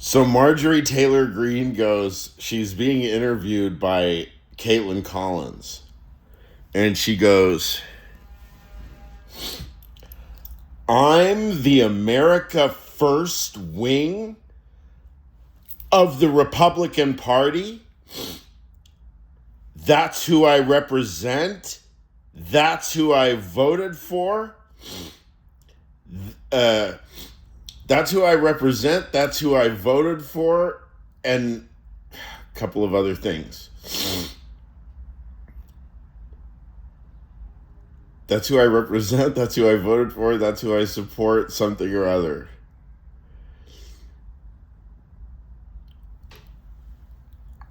So Marjorie Taylor Greene goes, she's being interviewed by Caitlin Collins. And she goes, I'm the America First wing of the Republican Party. That's who I represent. That's who I voted for. That's who I represent. That's who I voted for. And a couple of other things. That's who I represent. That's who I voted for. That's who I support, something or other.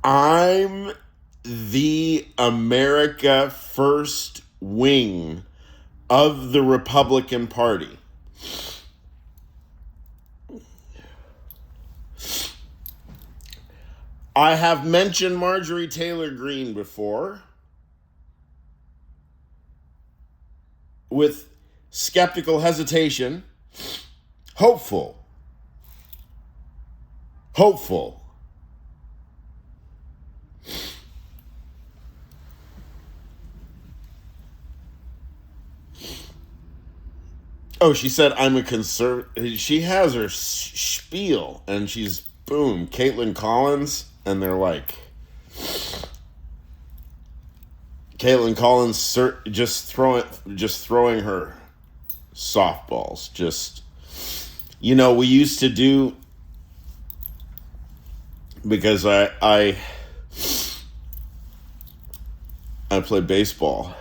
I'm the America First wing of the Republican Party. I have mentioned Marjorie Taylor Greene before with skeptical hesitation, hopeful. Oh, she said I'm a conservative. She has her spiel, and she's boom, Caitlin Collins, and they're like, Caitlin Collins just throwing her softballs. Just, we used to do, because I played baseball.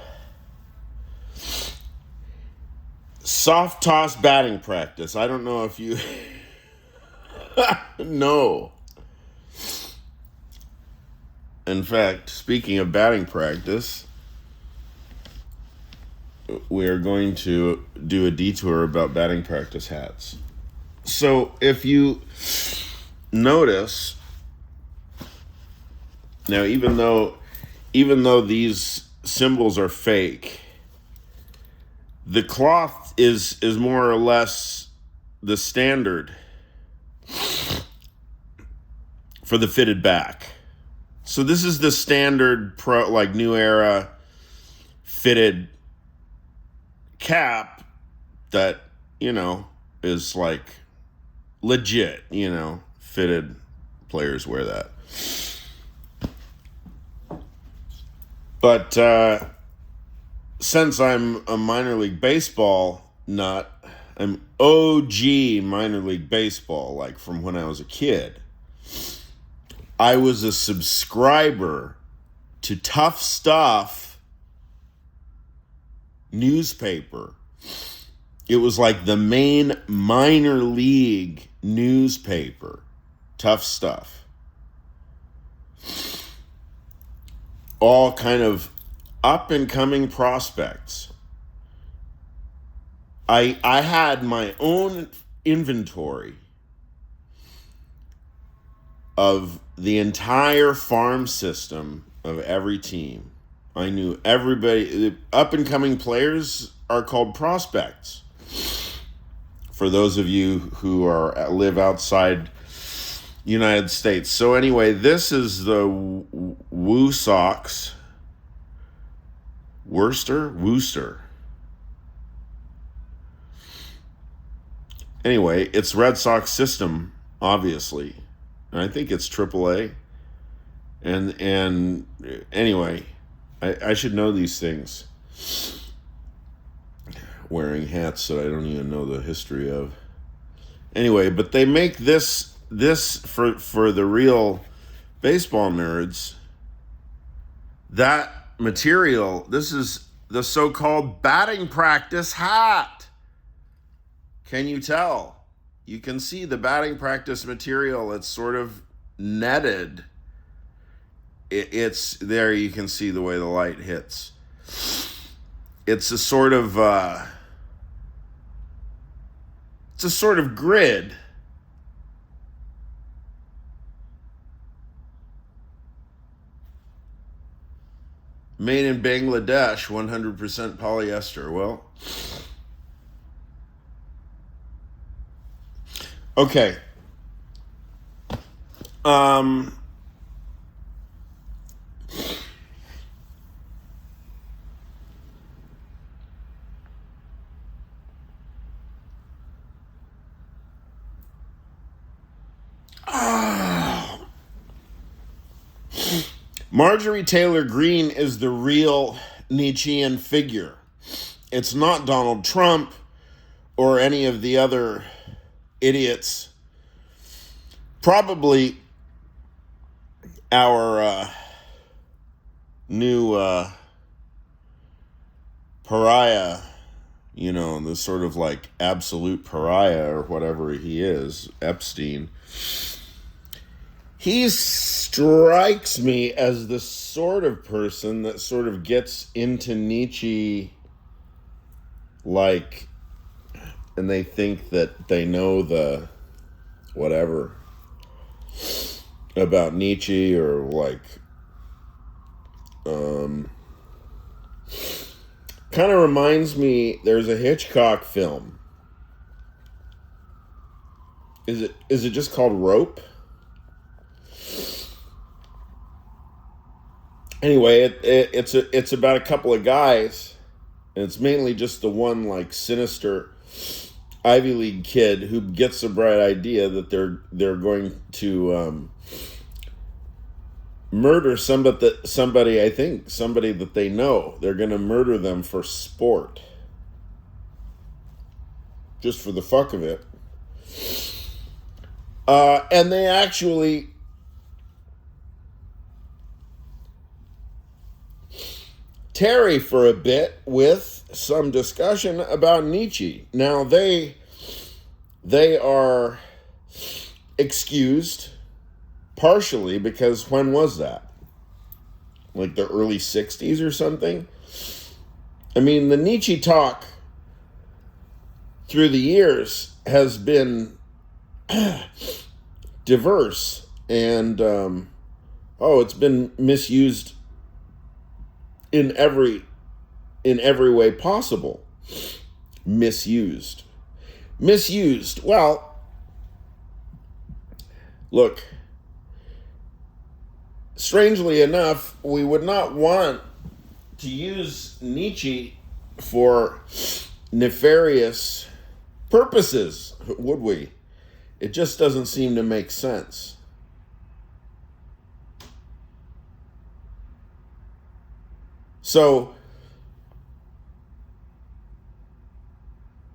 Soft toss batting practice. I don't know if you no. In fact, speaking of batting practice, we are going to do a detour about batting practice hats. So if you notice, now even though these symbols are fake, the cloth is more or less the standard for the fitted back. So this is the standard new era fitted cap that, is like legit, fitted players wear that. But since I'm a minor league baseball nut, I'm OG minor league baseball, like from when I was a kid. I was a subscriber to Tough Stuff newspaper. It was like the main minor league newspaper, Tough Stuff. All kind of up and coming prospects. I had my own inventory of the entire farm system of every team. I knew everybody. The up and coming players are called prospects. For those of you who live outside United States. So anyway, this is the Woo Sox. Worcester. Anyway, it's Red Sox system, obviously. And I think it's AAA. And anyway, I should know these things. Wearing hats that I don't even know the history of. Anyway, but they make this for the real baseball nerds. That material, this is the so-called batting practice hat. Can you tell? You can see the batting practice material. It's sort of netted. It's there. You can see the way the light hits. It's a sort of grid. Made in Bangladesh, 100% polyester. Well, okay. Um, Marjorie Taylor Greene is the real Nietzschean figure. It's not Donald Trump or any of the other idiots. Probably our new pariah, the sort of like absolute pariah or whatever he is, Epstein. He strikes me as the sort of person that sort of gets into Nietzsche like, and they think that they know the whatever about Nietzsche, or like kind of reminds me, there's a Hitchcock film. Is it just called Rope? Anyway, it's about a couple of guys, and it's mainly just the one like sinister Ivy League kid who gets the bright idea that they're going to murder somebody that they know. They're going to murder them for sport, just for the fuck of it. And they actually tarry for a bit with some discussion about Nietzsche. Now they are excused partially because when was that? Like the early 60s or something? I mean, the Nietzsche talk through the years has been diverse, and it's been misused in every way possible. Misused. Well, look, strangely enough, we would not want to use Nietzsche for nefarious purposes, would we? It just doesn't seem to make sense. So,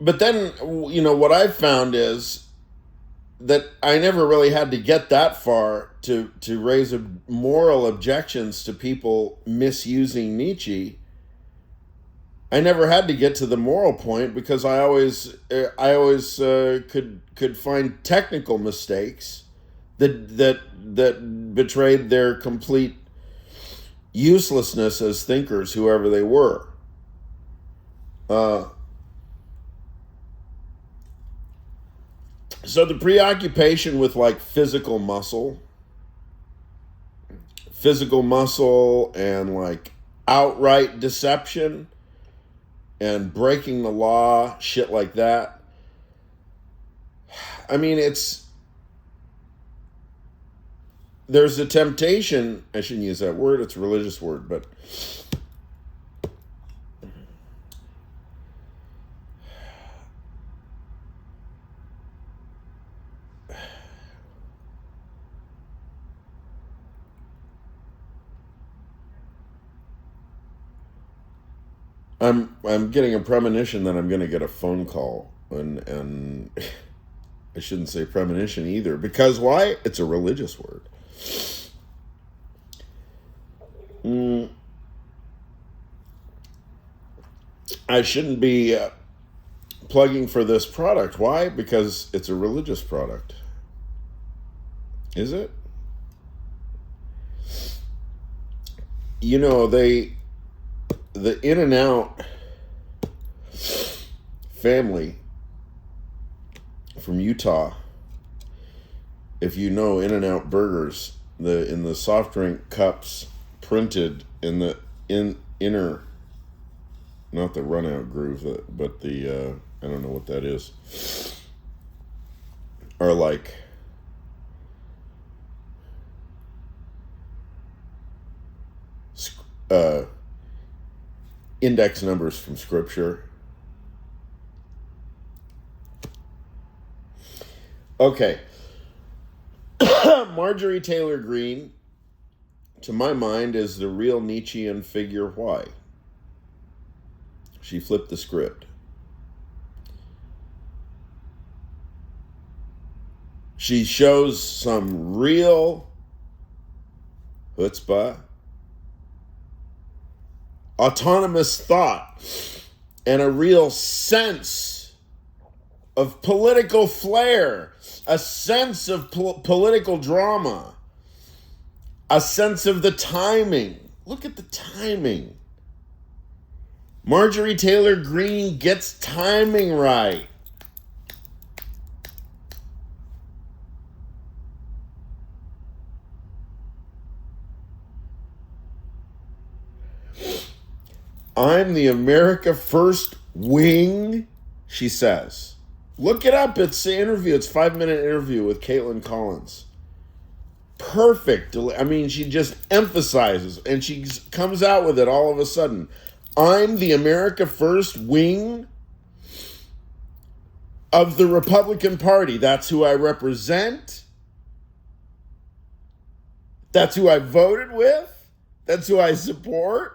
but then, what I've found is that I never really had to get that far to raise moral objections to people misusing Nietzsche. I never had to get to the moral point because I always could find technical mistakes that betrayed their complete uselessness as thinkers, whoever they were. So the preoccupation with like physical muscle and like outright deception and breaking the law, shit like that. I mean, there's a temptation, I shouldn't use that word, it's a religious word, but I'm getting a premonition that I'm going to get a phone call, and I shouldn't say premonition either, because why? It's a religious word. I shouldn't be plugging for this product. Why? Because it's a religious product. Is it? The In-N-Out family from Utah, if you know In-N-Out burgers, in the soft drink cups printed in the inner, not the run out groove, but the I don't know what that is, are like uh, index numbers from Scripture. Okay. Marjorie Taylor Greene, to my mind, is the real Nietzschean figure. Why? She flipped the script. She shows some real chutzpah, autonomous thought, and a real sense of political flair, a sense of political drama, a sense of the timing. Look at the timing. Marjorie Taylor Greene gets timing right. I'm the America First wing, she says. Look it up. It's an interview. It's a 5-minute interview with Caitlin Collins. Perfect. I mean, she just emphasizes, and she comes out with it all of a sudden. I'm the America First wing of the Republican Party. That's who I represent. That's who I voted with. That's who I support.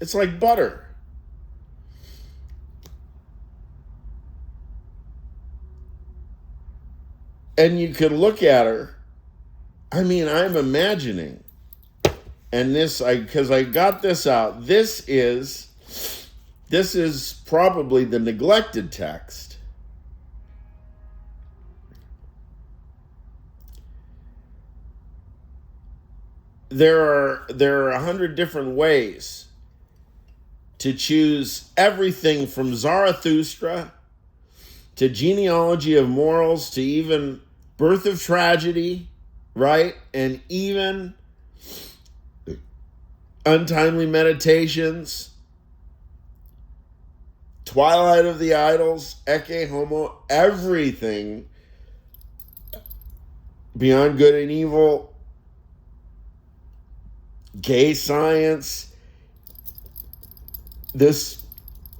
It's like butter. And you could look at her. I mean, I'm imagining. And because I got this out, this is probably the neglected text. There are 100 different ways to choose everything from Zarathustra to genealogy of morals to even birth of tragedy, right? And even untimely meditations, twilight of the idols, ecce homo, everything beyond good and evil, gay science. This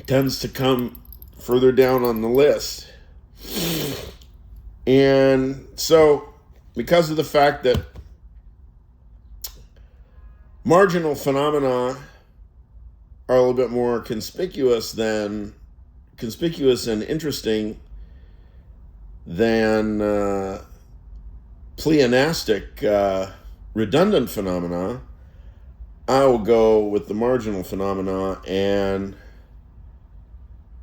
tends to come further down on the list. And so, because of the fact that marginal phenomena are a little bit more conspicuous and interesting than pleonastic, redundant phenomena, I will go with the marginal phenomena and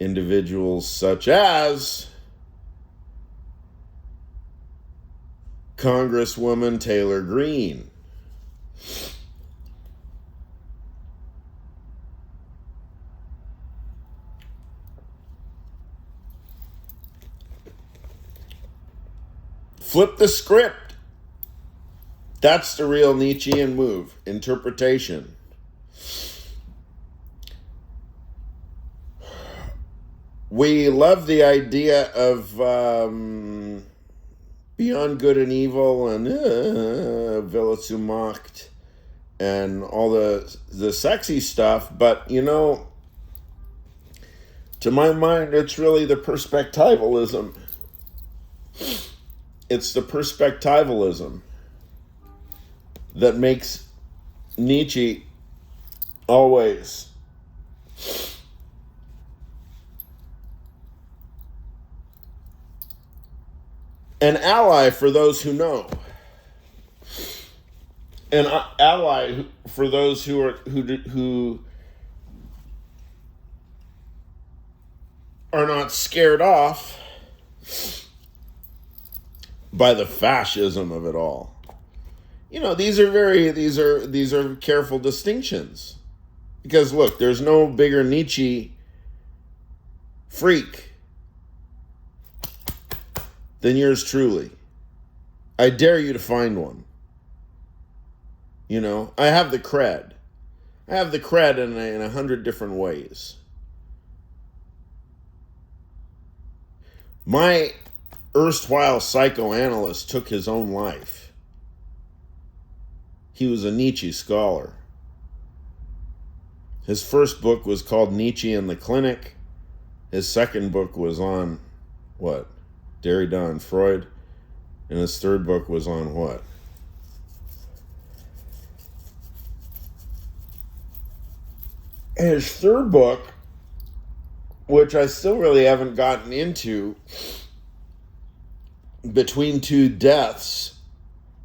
individuals such as Congresswoman Taylor Greene. Flip the script. That's the real Nietzschean move, interpretation. We love the idea of beyond good and evil and Wille zu Macht and all the sexy stuff, but to my mind, it's really the perspectivalism. It's the perspectivalism that makes Nietzsche always an ally for those who know, an ally for those who are not scared off by the fascism of it all. These are careful distinctions, because look, there's no bigger Nietzsche freak than yours truly. I dare you to find one. I have the cred. I have the cred in 100 different ways. My erstwhile psychoanalyst took his own life. He was a Nietzsche scholar. His first book was called Nietzsche in the Clinic. His second book was on what? Derrida and Freud. And his third book was on what? His third book, which I still really haven't gotten into, Between Two Deaths,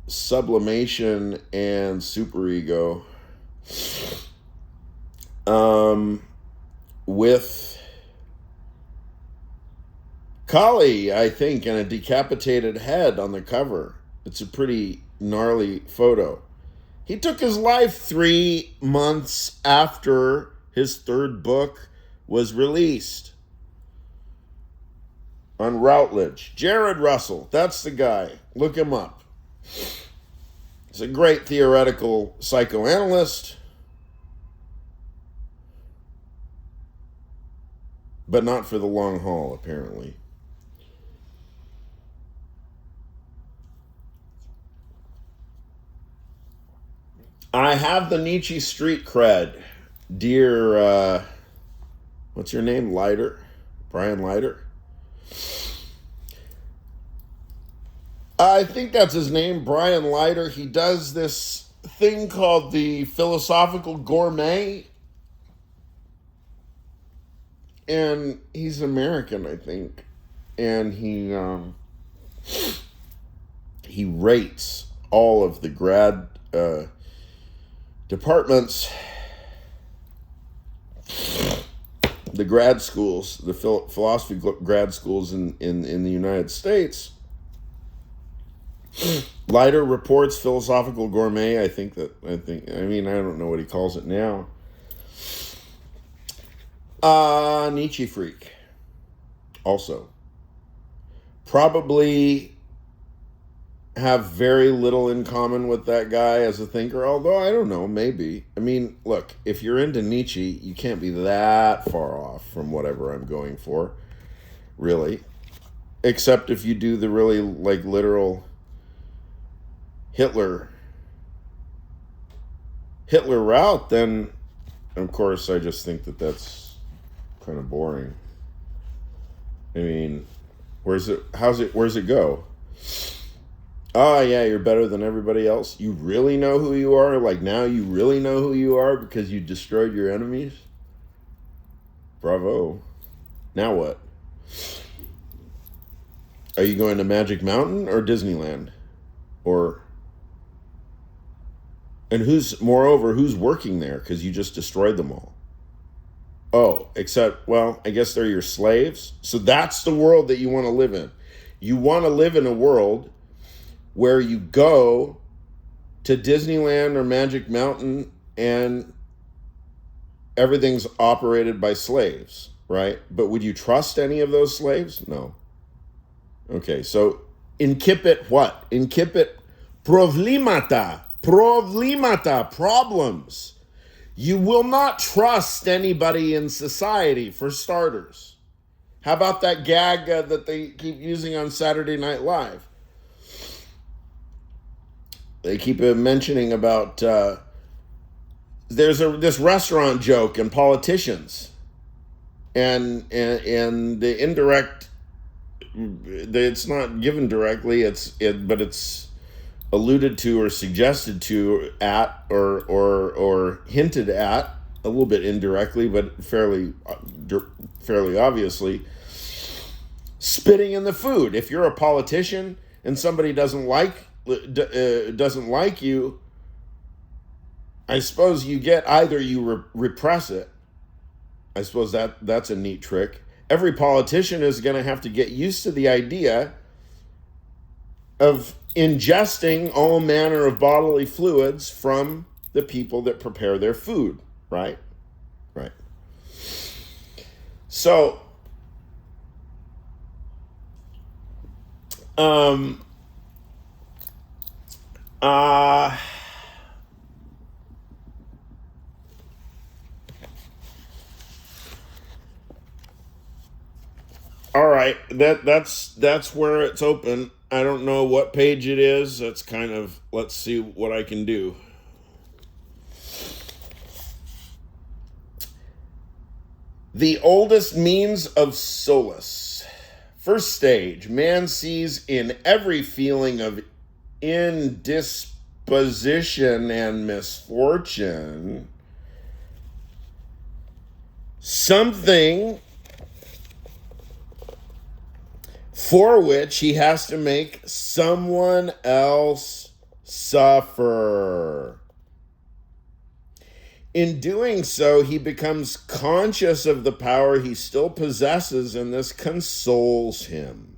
Sublimation and Superego, with Kali, I think, and a decapitated head on the cover. It's a pretty gnarly photo. He took his life 3 months after his third book was released on Routledge. Jared Russell, that's the guy. Look him up. He's a great theoretical psychoanalyst, but not for the long haul, apparently. I have the Nietzsche street cred, dear, what's your name? Leiter? Brian Leiter? I think that's his name, Brian Leiter. He does this thing called the Philosophical Gourmet. And he's American, I think. And he rates all of the grad departments, the grad schools, the philosophy grad schools in the United States. Leiter reports Philosophical Gourmet. I don't know what he calls it now. Nietzsche freak. Also. Probably have very little in common with that guy as a thinker, although I don't know, maybe. I mean, look, if you're into Nietzsche, you can't be that far off from whatever I'm going for, really. Except if you do the really, literal Hitler route, then, of course, I just think that that's kind of boring. I mean, where's it go? Oh, yeah, you're better than everybody else. You really know who you are? Like, now you really know who you are because you destroyed your enemies? Bravo. Now what? Are you going to Magic Mountain or Disneyland? And who's working there? Because you just destroyed them all. Oh, except, well, I guess they're your slaves. So that's the world that you want to live in. You want to live in a world where you go to Disneyland or Magic Mountain and everything's operated by slaves, right? But would you trust any of those slaves? No. Okay, so incipit what? Incipit problemata, problems. You will not trust anybody in society, for starters. How about that gag that they keep using on Saturday Night Live? They keep mentioning about there's this restaurant joke and politicians, and the indirect. It's not given directly. But it's alluded to or suggested to at or hinted at a little bit indirectly, but fairly obviously. Spitting in the food. If you're a politician and somebody doesn't like you, I suppose you get either you repress it. I suppose that's a neat trick. Every politician is going to have to get used to the idea of ingesting all manner of bodily fluids from the people that prepare their food, right? Right. So, all right. right. That's where it's open. I don't know what page it is. That's kind of, let's see what I can do. The oldest means of solace. First stage, man sees in every feeling of indisposition and misfortune something for which he has to make someone else suffer. In doing so, he becomes conscious of the power he still possesses, and this consoles him.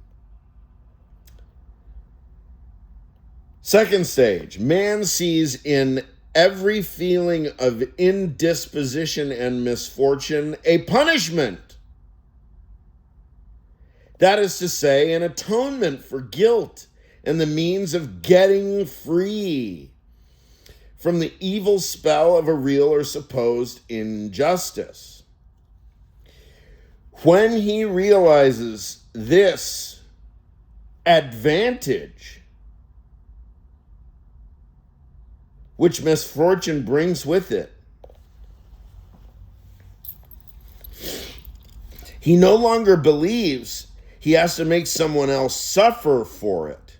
Second stage, man sees in every feeling of indisposition and misfortune a punishment. That is to say, an atonement for guilt and the means of getting free from the evil spell of a real or supposed injustice. When he realizes this advantage which misfortune brings with it, he no longer believes he has to make someone else suffer for it.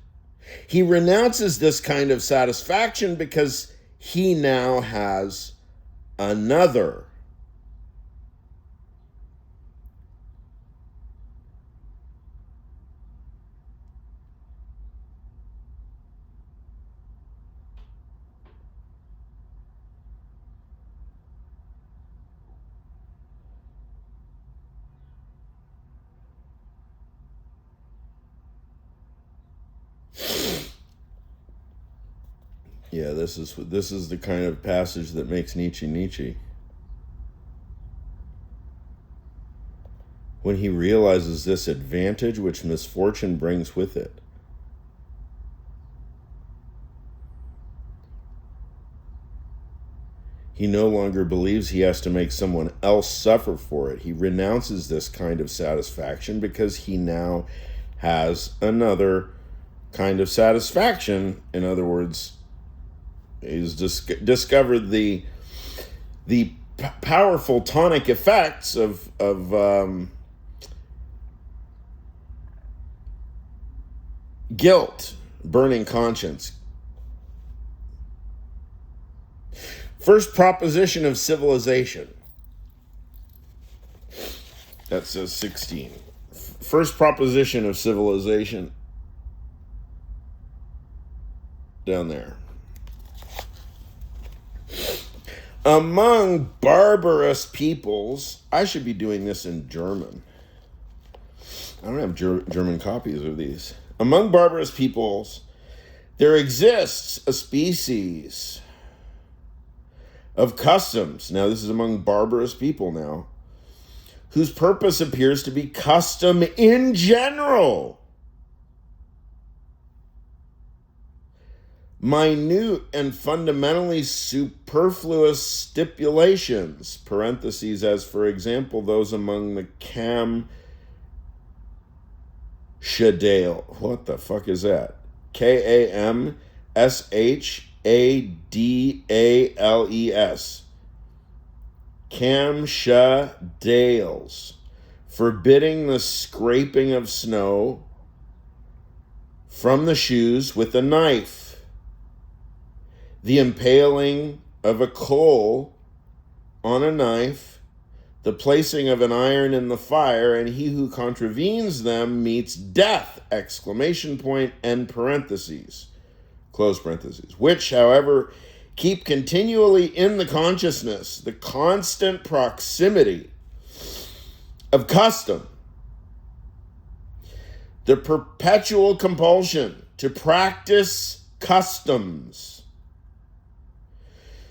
He renounces this kind of satisfaction because he now has another. Yeah, this is the kind of passage that makes Nietzsche. When he realizes this advantage which misfortune brings with it. He no longer believes he has to make someone else suffer for it. He renounces this kind of satisfaction because he now has another kind of satisfaction. In other words, he's discovered the powerful tonic effects of guilt, burning conscience. First proposition of civilization. That says 16. First proposition of civilization. Down there. Among barbarous peoples, I should be doing this in German. I don't have German copies of these. Among barbarous peoples, there exists a species of customs. Now, this is among barbarous people now, whose purpose appears to be custom in general. Minute and fundamentally superfluous stipulations, parentheses, as for example, those among the Kamshadale. What the fuck is that? Kamshadales. Kamshadales. Forbidding the scraping of snow from the shoes with a knife. The impaling of a coal on a knife, the placing of an iron in the fire, and he who contravenes them meets death, exclamation point, end parentheses, close parentheses, which, however, keep continually in the consciousness the constant proximity of custom, the perpetual compulsion to practice customs,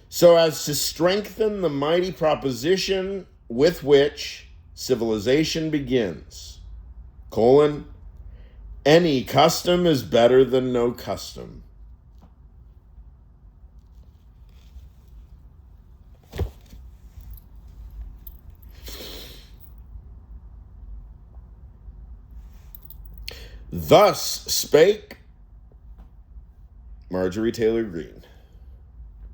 so as to strengthen the mighty proposition with which civilization begins, any custom is better than no custom. Thus spake Marjorie Taylor Greene.